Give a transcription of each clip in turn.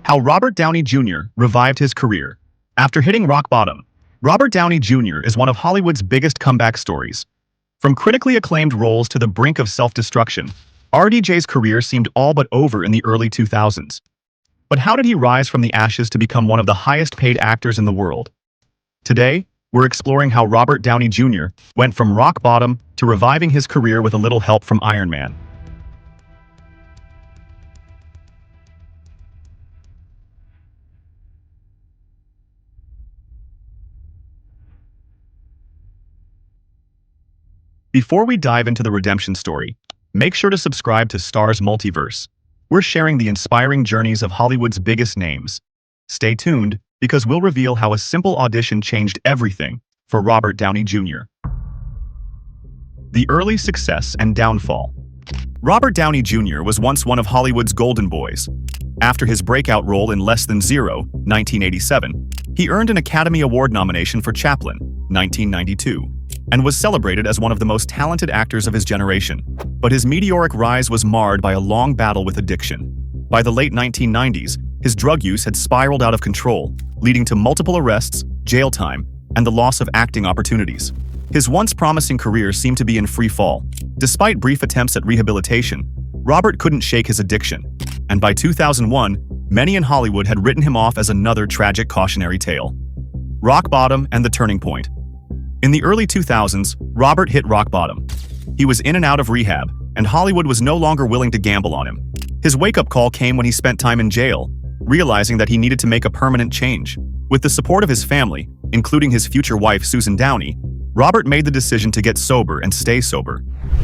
How Robert Downey Jr. revived his career. After hitting rock bottom, Robert Downey Jr. is one of Hollywood's biggest comeback stories. From critically acclaimed roles to the brink of self-destruction, RDJ's career seemed all but over in the early 2000s. But how did he rise from the ashes to become one of the highest-paid actors in the world? Today, we're exploring how Robert Downey Jr. went from rock bottom to reviving his career with a little help from Iron Man. Before we dive into the redemption story, make sure to subscribe to Star's Multiverse. We're sharing the inspiring journeys of Hollywood's biggest names. Stay tuned, because we'll reveal how a simple audition changed everything for Robert Downey Jr. The early success and downfall. Robert Downey Jr. was once one of Hollywood's golden boys. After his breakout role in Less Than Zero, 1987, he earned an Academy Award nomination for Chaplin, 1992, and was celebrated as one of the most talented actors of his generation. But his meteoric rise was marred by a long battle with addiction. By the late 1990s, his drug use had spiraled out of control, leading to multiple arrests, jail time, and the loss of acting opportunities. His once promising career seemed to be in free fall. Despite brief attempts at rehabilitation, Robert couldn't shake his addiction, and by 2001, many in Hollywood had written him off as another tragic cautionary tale. Rock bottom and the turning point. In the early 2000s, Robert hit rock bottom. He was in and out of rehab, and Hollywood was no longer willing to gamble on him. His wake-up call came when he spent time in jail, realizing that he needed to make a permanent change. With the support of his family, including his future wife Susan Downey, Robert made the decision to get sober and stay sober.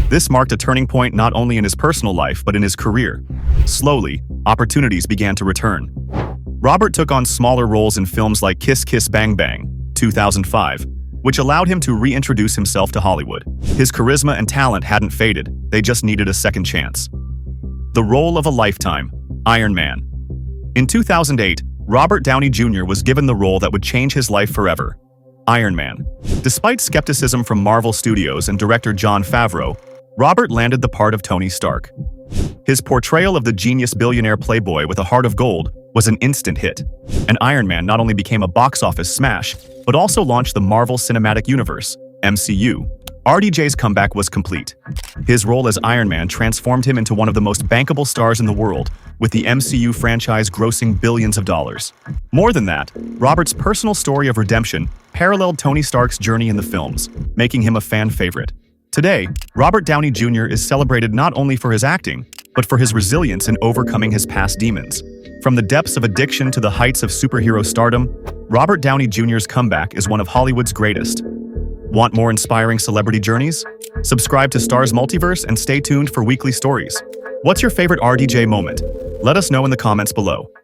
This marked a turning point not only in his personal life but in his career. Slowly, opportunities began to return. Robert took on smaller roles in films like Kiss Kiss Bang Bang, 2005, which allowed him to reintroduce himself to Hollywood. His charisma and talent hadn't faded, they just needed a second chance. The role of a lifetime, Iron Man. In 2008, Robert Downey Jr. was given the role that would change his life forever, Iron Man. Despite skepticism from Marvel Studios and director Jon Favreau, Robert landed the part of Tony Stark. His portrayal of the genius billionaire playboy with a heart of gold was an instant hit, and Iron Man not only became a box office smash, but also launched the Marvel Cinematic Universe, MCU. RDJ's comeback was complete. His role as Iron Man transformed him into one of the most bankable stars in the world, with the MCU franchise grossing billions of dollars. More than that, Robert's personal story of redemption paralleled Tony Stark's journey in the films, making him a fan favorite. Today, Robert Downey Jr. is celebrated not only for his acting, but for his resilience in overcoming his past demons. From the depths of addiction to the heights of superhero stardom, Robert Downey Jr.'s comeback is one of Hollywood's greatest. Want more inspiring celebrity journeys? Subscribe to Star's Multiverse and stay tuned for weekly stories. What's your favorite RDJ moment? Let us know in the comments below.